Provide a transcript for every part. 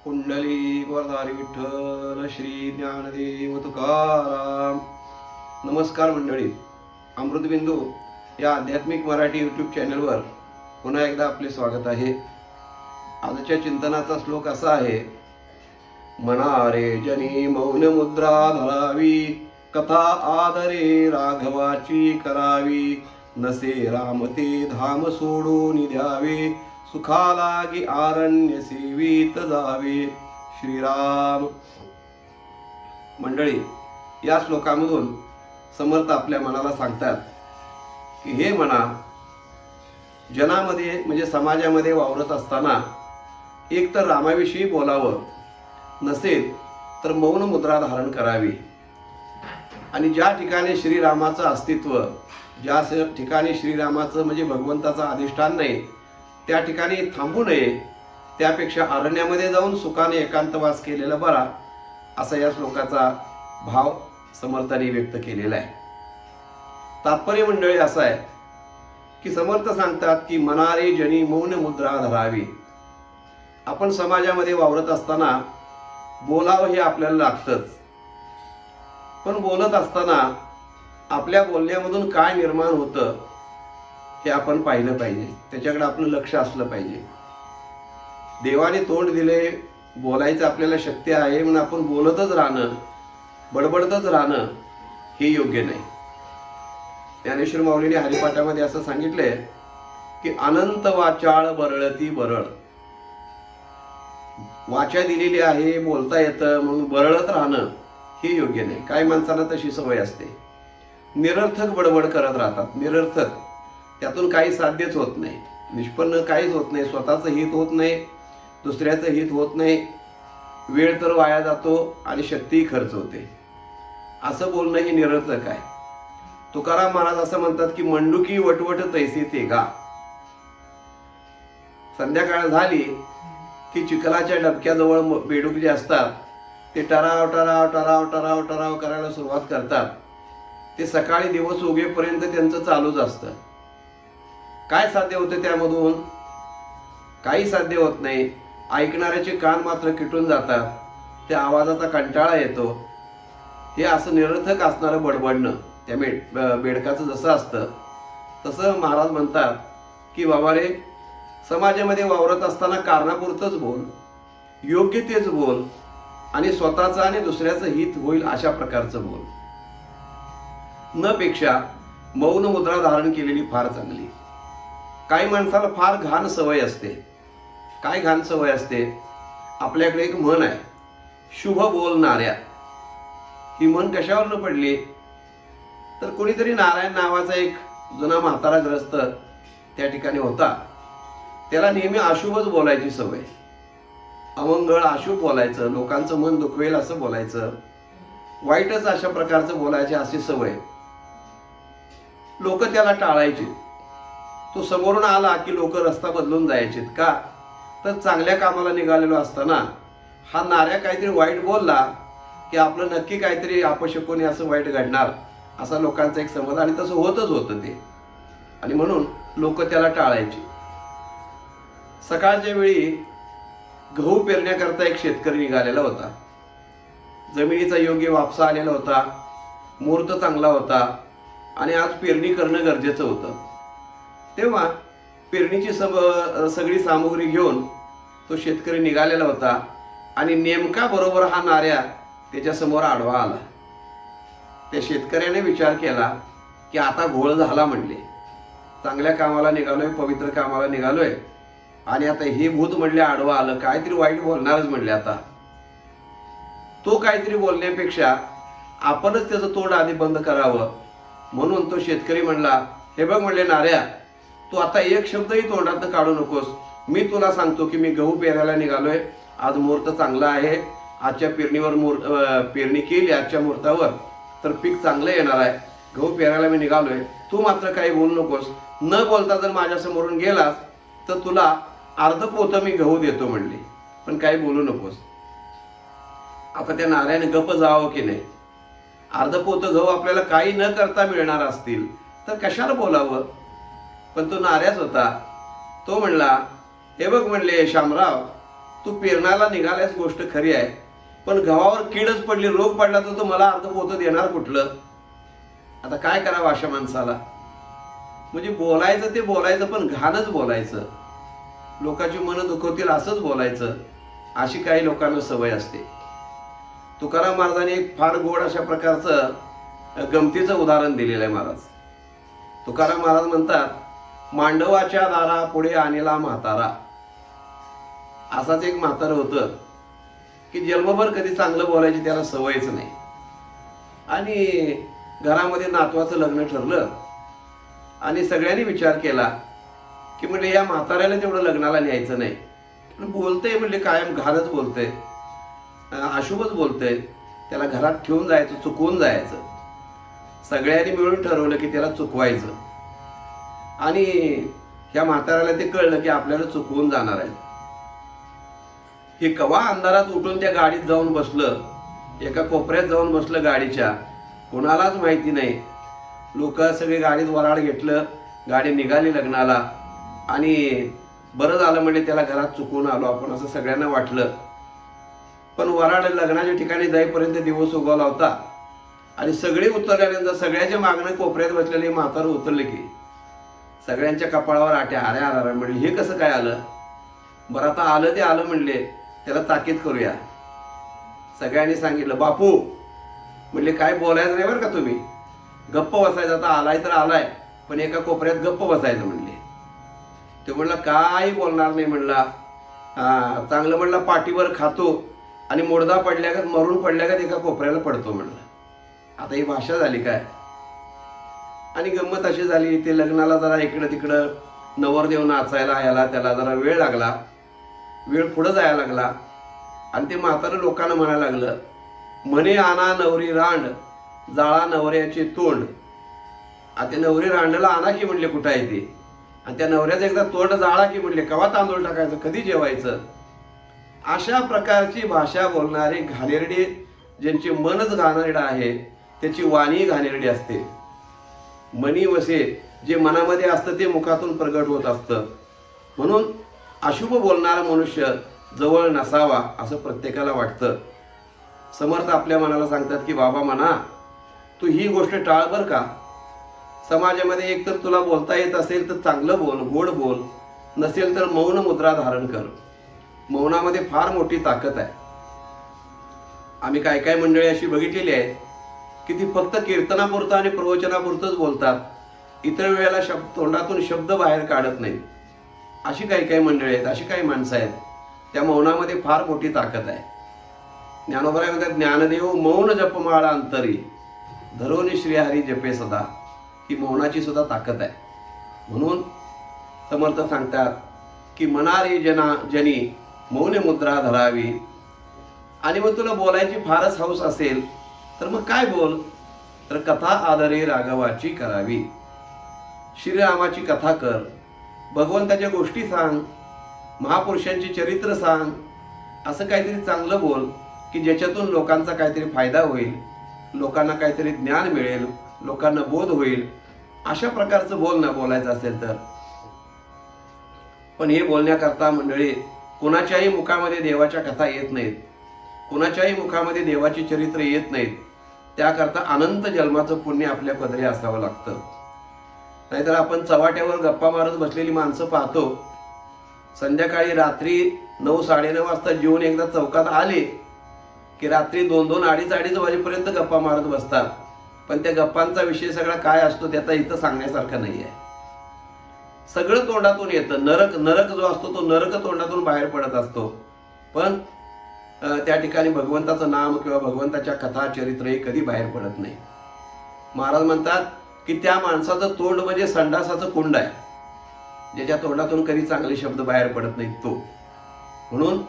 पुंडलिक वरदारी विठ्ठल श्री ज्ञानदेव तुकाराम. नमस्कार मंडळी, अमृतबिंदू या आध्यात्मिक मराठी यूट्यूब चॅनलवर पुन्हा एकदा आपले स्वागत आहे. आजच्या चिंतनाचा श्लोक असा आहे: मनारे जनी मौन मुद्रा धरावी, कथा आदरे राघवाची करावी, नसे रामते धाम सोडून द्यावे, सुखालागी आरण्य सेवित जावे. श्रीराम. मंडळी, या श्लोकामधून समर्थ आपल्या मनाला सांगतात की हे मना, जनामध्ये म्हणजे समाजामध्ये वावरत असताना एक तर रामाविषयी बोलावं, नसेल तर मौन मुद्रा धारण करावी. आणि ज्या ठिकाणी श्रीरामाचं अस्तित्व, ज्या ठिकाणी श्रीरामाचं म्हणजे भगवंताचं अधिष्ठान नाही, त्या ठिकाणी थांबू नये. त्यापेक्षा अरण्यामध्ये जाऊन सुखाने एकांतवास केलेला बरा, असा या श्लोकाचा भाव समर्थाने व्यक्त केलेला आहे. तात्पर्य मंडळी असं आहे की समर्थ सांगतात की मनारे जनी मौन मुद्रा धरावी. आपण समाजामध्ये वावरत असताना बोलावं हे आपल्याला लागतंच, पण बोलत असताना आपल्या बोलण्यामधून काय निर्माण होतं हे आपण पाहिलं पाहिजे. त्याच्याकडे आपलं लक्ष असलं पाहिजे. देवाने तोंड दिले, बोलायचं आपल्याला शक्य आहे म्हणून आपण बोलतच राहणं, बडबडतच राहणं हे योग्य नाही. ज्ञानेश्वर माऊलीने हरिपाठामध्ये असं सांगितलंय की अनंत वाचाळ बरळती बरळ. वाचा दिलेली आहे, बोलता येतं म्हणून बरळत राहणं हे योग्य नाही. काही माणसांना तशी सवय असते, निरर्थक बडबड करत राहतात. निरर्थक, त्यातून काही साध्यच होत नाही, निष्पन्न काहीच होत नाही. स्वतःचं हित होत नाही, दुसऱ्याचं हित होत नाही, वेळ तर वाया जातो आणि शक्तीही खर्च होते. असं बोलणं हे निरर्थक आहे. तुकाराम महाराज असं म्हणतात की मंडुकी वटवट तैसे ते गा. संध्याकाळ झाली की चिखलाच्या डबक्याजवळ बेडूक जे असतात ते टराव टराव टराव टराव टराव करायला सुरुवात करतात. ते सकाळी दिवस उगेपर्यंत त्यांचं चालूच असतं. काय साध्य होतं त्यामधून? काही साध्य होत नाही. ऐकणाऱ्याचे कान मात्र किटून जातात, त्या आवाजाचा कंटाळा येतो. हे असं निरर्थक असणारं बडबडणं त्या बेडकाचं जसं असतं तसं महाराज म्हणतात की बाबा रे, समाजामध्ये वावरत असताना कारणापुरतंच बोल, योग्य तेच बोल आणि स्वतःचं आणि दुसऱ्याचं हित होईल अशा प्रकारचं बोल. न पेक्षा मौन मुद्रा धारण केलेली फार चांगली. काही माणसाला फार घाण सवय असते. काय घाण सवय असते? आपल्याकडे एक म्हण आहे, शुभ बोलणाऱ्या. ही म्हण कशावरनं पडली? तर कोणीतरी नारायण नावाचा एक जुना म्हातारा ग्रस्त त्या ठिकाणी होता. त्याला नेहमी अशुभच बोलायची सवय. अमंगळ अशुभ बोलायचं, लोकांचं मन दुखवेल असं बोलायचं, वाईटच अशा प्रकारचं बोलायचे अशी सवय. लोक त्याला टाळायचे. तो समोरून आला की लोक रस्ता बदलून जायचे. का? तर चांगल्या कामाला निघालेलो असताना हा नाऱ्या काहीतरी वाईट बोलला की आपलं नक्की काहीतरी अपशकुनी असं वाईट घडणार असा लोकांचा एक समज, आणि तसं होतच होतं ते. आणि म्हणून लोक त्याला टाळायचे. सकाळच्या वेळी गहू पेरण्याकरता एक शेतकरी निघालेला होता. जमिनीचा योग्य वापसा आलेला होता, मुहूर्त चांगला होता आणि आज पेरणी करणं गरजेचं होतं. तेव्हा पेरणीची सगळी सामुग्री घेऊन तो शेतकरी निघालेला होता आणि नेमका बरोबर हा नाऱ्या त्याच्यासमोर आडवा आला. त्या शेतकऱ्याने विचार केला की आता घोळ झाला म्हणले. चांगल्या कामाला निघालोय, पवित्र कामाला निघालोय आणि आता हे भूत म्हणले आडवा आलं, काहीतरी वाईट बोलणारच म्हणले. आता तो काहीतरी बोलण्यापेक्षा आपणच त्याचं तोंड आधी बंद करावं. म्हणून तो शेतकरी म्हणला, हे बघ म्हणले नाऱ्या, तू आता एक शब्दही तोंडात काढू नकोस. मी तुला सांगतो की मी गहू पेरायला निघालोय, आज मुहूर्त चांगला आहे, आजच्या पेरणीवर पेरणी केली आजच्या मुहूर्तावर तर पीक चांगलं येणार आहे. गहू पेरायला मी निघालोय, तू मात्र काही बोलू नकोस. न बोलता जर माझ्या समोरून गेलास तर तुला अर्ध पोतं मी गहू देतो म्हणले, पण काही बोलू नकोस. आता त्या नाऱ्याने गप्प जावं की नाही? अर्ध पोतं गहू आपल्याला काही न करता मिळणार असतील तर कशाला बोलावं? पण तो नाऱ्याच होता. तो म्हणला, हे बघ म्हणले शामराव, तू पेरणाला निघाल्यास गोष्ट खरी आहे, पण गव्हावर कीडच पडली, रोग पडला तर मला अर्ध पोतं देणार कुठलं? आता काय करावं अशा माणसाला? म्हणजे बोलायचं ते बोलायचं, पण घाणच बोलायचं, लोकांची मनं दुखवतील असंच बोलायचं, अशी काही लोकांना सवय असते. तुकाराम महाराजांनी एक फार गोड अशा प्रकारचं गमतीचं उदाहरण दिलेलं आहे महाराज. तुकाराम महाराज म्हणतात, मांडवाच्या दारा पुढे आणला म्हातारा. असाच एक म्हातारं होतं की जन्मभर कधी चांगलं बोलायची त्याला सवयच नाही. आणि घरामध्ये नातवाचं लग्न ठरलं आणि सगळ्यांनी विचार केला की म्हणजे या म्हाताऱ्याला तेवढं लग्नाला न्यायचं नाही. पण बोलतंय म्हणजे कायम घालच बोलतंय, अशुभच बोलतंय, त्याला घरात ठेवून जायचं, चुकवून जायचं. सगळ्यांनी मिळून ठरवलं की त्याला चुकवायचं. आणि या म्हाताऱ्याला ते कळलं की आपल्याला चुकवून जाणार आहे. हे कवा अंधारात उठून त्या गाडीत जाऊन बसलं, एका कोपऱ्यात जाऊन बसलं गाडीच्या, कोणालाच माहिती नाही. लोक सगळे गाडीत वराड घेतलं, गाडी निघाली लग्नाला. आणि बरं झालं म्हणजे त्याला घरात चुकवून आलो आपण असं सगळ्यांना वाटलं. पण वराड लग्नाच्या ठिकाणी जाईपर्यंत दिवस उगवला होता. आणि सगळे उतरल्यानंतर सगळ्याच्या मागणं कोपऱ्यात बसलेले म्हातारं उतरले की सगळ्यांच्या कपाळावर आट्या, अरे अरे म्हणले, हे कसं काय आलं? बरं आता आलं ते आलं म्हणले, त्याला ताकीद करूया. सगळ्यांनी सांगितलं, बापू म्हणले काय बोलायचं नाही बरं का, तुम्ही गप्प बसायचं. आता आलाय तर आलाय, पण एका कोपऱ्यात गप्प बसायचं म्हणले. ते म्हणला काही बोलणार नाही म्हणला, चांगलं म्हणला पाठीवर खातो आणि मुडदा पडल्यागत, मरून पडल्यागत एका कोपऱ्याला पडतो म्हणलं. आता ही भाषा झाली काय? आणि गंमत अशी झाली, ते लग्नाला जरा इकडं तिकडं नवरदेव नाचायला याला त्याला जरा वेळ लागला, वेळ पुढं जायला लागला. आणि ते म्हातारं लोकांना म्हणायला लागलं, म्हणे आणा नवरी रांड, जाळा नवऱ्याचे तोंड. आता नवरी रांडला आणा की म्हणले, कुठं आहे ते? आणि त्या नवऱ्याचं एकदा तोंड जाळा की म्हणले, केव्हा तांदूळ टाकायचं, कधी जेवायचं? अशा प्रकारची भाषा बोलणारे घाणेरडे, ज्यांची मनच घाणेरडं आहे त्याची वाणी घाणेरडी असते. मनी वसे, जे मनामध्ये असतं ते मुखातून प्रगट होत असतं. म्हणून अशुभ बोलणारा मनुष्य जवळ नसावा असं प्रत्येकाला वाटतं. समर्थ आपल्या मनाला सांगतात की बाबा म्हणा, तू ही गोष्ट टाळ बर का. समाजामध्ये एकतर तुला बोलता येत असेल तर चांगलं बोल, गोड बोल, नसेल तर मौन मुद्रा धारण कर. मौनामध्ये फार मोठी ताकद आहे. आम्ही काय काय मंडळी अशी बघितलेली आहेत की ती फक्त कीर्तनापुरतं आणि प्रवचनापुरतंच बोलतात, इतर वेळेला तोंडातून शब्द बाहेर काढत नाहीत. अशी काही काही मंडळी आहेत, अशी काही माणसं आहेत. त्या मौनामध्ये फार मोठी ताकद आहे. ज्ञानोबराय म्हणतात, ज्ञानदेव मौन जपमाळा अंतरी, धरोनी श्रीहरी जपे सदा. ही मौनाची सुद्धा ताकद आहे. म्हणून समर्थ सांगतात की मनारी जनी मौन मुद्रा धरावी. आणि मग तुला बोलायची फारच हौस असेल तर मग काय बोल, तर कथा आदरे राघवाची करावी. श्रीरामाची कथा कर, भगवंताच्या गोष्टी सांग, महापुरुषांची चरित्र सांग. असं काहीतरी चांगलं बोल की ज्याच्यातून लोकांचा काहीतरी फायदा होईल, लोकांना काहीतरी ज्ञान मिळेल, लोकांना बोध होईल. अशा प्रकारचं बोल ना बोलायचं असेल तर. पण हे बोलण्याकरता मंडळी कुणाच्याही मुखामध्ये देवाच्या कथा येत नाहीत, कुणाच्याही मुखामध्ये देवाची चरित्र येत नाहीत. त्याकरता अनंत जन्माचं पुण्य आपल्या पदरी असावं लागतं. नाहीतर आपण चव्हाट्यावर गप्पा मारत बसलेली माणसं पाहतो, संध्याकाळी रात्री 9, 9:30 वाजता जेवून एकदा चौकात आले की रात्री 2, 2, 2:30, 2:30 वाजेपर्यंत गप्पा मारत बसतात. पण त्या गप्पांचा विषय सगळा काय असतो त्याचा इथं सांगण्यासारखं नाही आहे. सगळं तोंडातून येतं. नरक जो असतो तो नरक तोंडातून बाहेर पडत असतो. पण त्या ठिकाणी भगवंताचं नाम किंवा भगवंताच्या कथा चरित्र हे कधी बाहेर पडत नाही. महाराज म्हणतात की त्या माणसाचं तोंड म्हणजे संडासाचं कुंड आहे, ज्याच्या तोंडातून कधी चांगले शब्द बाहेर पडत नाहीत तो. म्हणून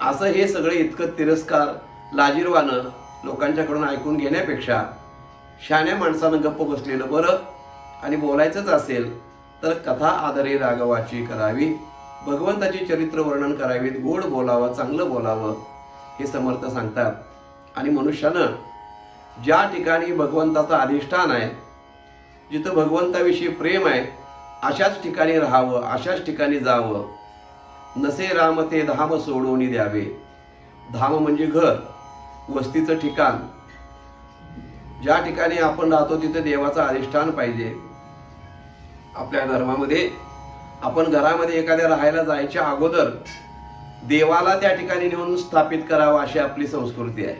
असं हे सगळे इतकं तिरस्कार लाजिरवानं लोकांच्याकडून ऐकून घेण्यापेक्षा शहाण्या माणसानं गप्प बसलेलं बरं. आणि बोलायचंच असेल तर कथा आदरे राघवाची करावी, भगवंताची चरित्र वर्णन करावीत, गोड बोलावं, चांगलं बोलावं, हे समर्थ सांगतात. आणि मनुष्यानं ज्या ठिकाणी भगवंताचं अधिष्ठान आहे, जिथं भगवंताविषयी प्रेम आहे, अशाच ठिकाणी राहावं, अशाच ठिकाणी जावं. नसे राम ते धाम सोडून द्यावे. धाम म्हणजे घर, वस्तीचं ठिकाण. ज्या ठिकाणी आपण राहतो तिथे देवाचं अधिष्ठान पाहिजे. आपल्या धर्मामध्ये आपण घरामध्ये एखाद्या राहायला जायच्या अगोदर देवाला त्या ठिकाणी नेऊन स्थापित करावं अशी आपली संस्कृती आहे.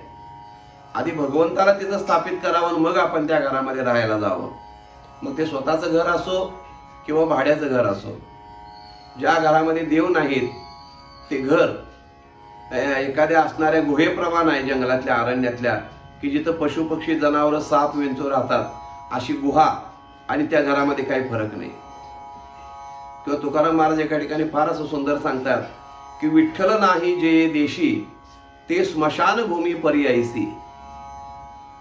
आधी भगवंताला तिथं स्थापित करावं, मग आपण त्या घरामध्ये राहायला जावं. मग ते स्वतःचं घर असो किंवा भाड्याचं घर असो. ज्या घरामध्ये देव नाहीत ते घर एखाद्या असणाऱ्या गुहेप्रमाण आहे, जंगलातल्या अरण्यातल्या, की जिथं पशुपक्षी जनावरं साप विंचू राहतात, अशी गुहा. आणि त्या घरामध्ये काही फरक नाही. किंवा तुकाराम महाराज एका ठिकाणी फार असं सुंदर सांगतात की विठ्ठल नाही जे देशी ते स्मशानभूमी पर्यायसी.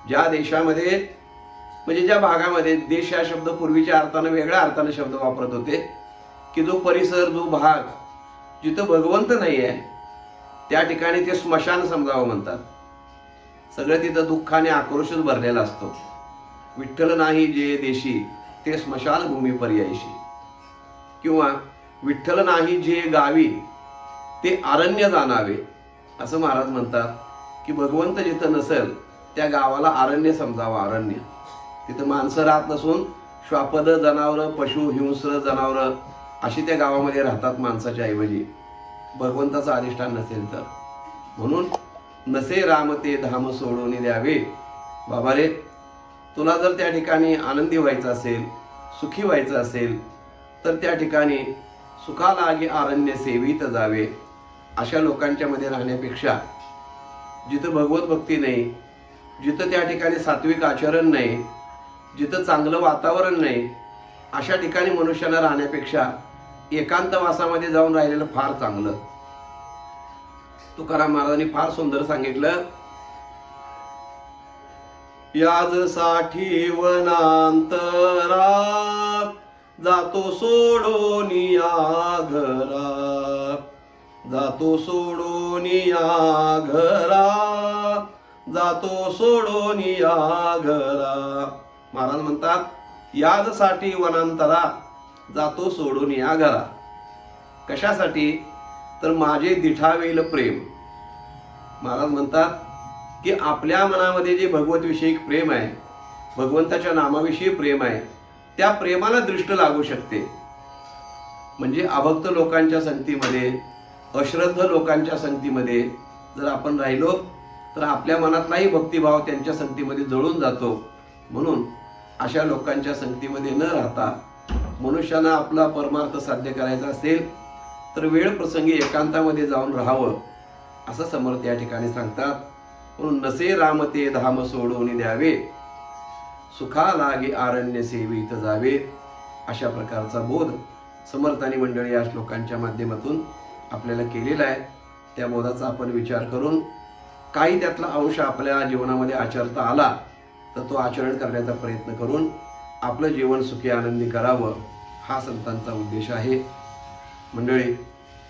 ज्या देशामध्ये म्हणजे ज्या भागामध्ये, देश हा शब्द पूर्वीच्या अर्थानं वेगळ्या अर्थानं शब्द वापरत होते, की जो परिसर, जो भाग जिथं भगवंत नाही आहे त्या ठिकाणी ते स्मशान समजावं म्हणतात. सगळं तिथं दुःखाने आक्रोशच भरलेला असतो. विठ्ठल नाही जे देशी ते स्मशानभूमी पर्यायशी. किंवा विठ्ठल नाही जे गावी ते अरण्य जाणावे, असं महाराज म्हणतात की भगवंत जिथं नसेल त्या गावाला अरण्य समजावं. अरण्य तिथं माणसं राहत नसून श्वापद जनावरं, पशु, हिंस्र जनावरं अशी त्या गावामध्ये राहतात माणसाच्या ऐवजी, भगवंताचं अधिष्ठान नसेल तर. म्हणून नसे राम ते धाम सोडून द्यावे. बाबा रे, तुला जर त्या ठिकाणी आनंदी व्हायचं असेल, सुखी व्हायचं असेल, तर त्या ठिकाणी सुखालागी अरण्य सेवित जावे. अशा लोकांच्या मध्ये राहण्यापेक्षा, जिथं भगवत भक्ती नाही, जिथं त्या ठिकाणी सात्विक आचरण नाही, जिथं चांगलं वातावरण नाही, अशा ठिकाणी मनुष्याला राहण्यापेक्षा एकांतवासामध्ये जाऊन राहिलेलं फार चांगलं. तुकाराम महाराजांनी फार सुंदर सांगितलं, याजसाठी वनांतरा जातो सोडून या घरा. जातो सोडून या घरा, जातो सोडून या घरा. महाराज म्हणतात, याजसाठी वनांतरा जातो सोडून या घरा. कशासाठी? तर माझे दिठावेल प्रेम. महाराज म्हणतात की आपल्या मनामध्ये जे भगवतविषयी प्रेम आहे, भगवंताच्या नामाविषयी प्रेम आहे, त्या प्रेमाला दृष्ट लागू शकते. म्हणजे अभक्त लोकांच्या संगतीमध्ये, अश्रद्ध लोकांच्या संगतीमध्ये जर आपण राहिलो तर आपल्या मनातलाही भक्तिभाव त्यांच्या संगतीमध्ये जळून जातो. म्हणून अशा लोकांच्या संगतीमध्ये न राहता मनुष्यानं आपला परमार्थ साध्य करायचा असेल तर वेळ प्रसंगी एकांतामध्ये जाऊन राहावं, असं समर्थ या ठिकाणी सांगतात. म्हणून नसे राम ते धाम सोडून द्यावे, सुखा लागे अरण्य सेवित जावे. अशा प्रकारचा बोध समर्थानी मंडळी या श्लोकांच्या माध्यमातून आपल्याला केलेला आहे. त्या बोधाचा आपण विचार करून काही त्यातला अंश आपल्या जीवनामध्ये आचरता आला तर तो आचरण करण्याचा प्रयत्न करून आपलं जीवन सुखी आनंदी करावं, हा संतांचा उद्देश आहे. मंडळी,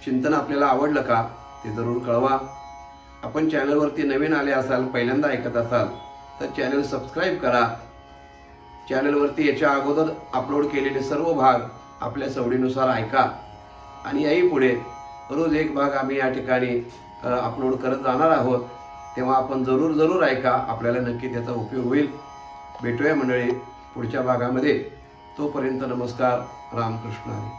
चिंतन आपल्याला आवडलं का ते जरूर कळवा. आपण चॅनलवरती नवीन आले असाल, पहिल्यांदा ऐकत असाल तर चॅनल सबस्क्राईब करा. चॅनलवरती याच्या अगोदर अपलोड केलेले सर्व भाग आपल्या सवडीनुसार ऐका. आणि याही पुढे रोज एक भाग आम्ही या ठिकाणी अपलोड करत जाणार आहोत, तेव्हा आपण जरूर ऐका. आपल्याला नक्की त्याचा उपयोग होईल. भेटूया मंडळी पुढच्या भागामध्ये. तोपर्यंत नमस्कार. रामकृष्ण हरी.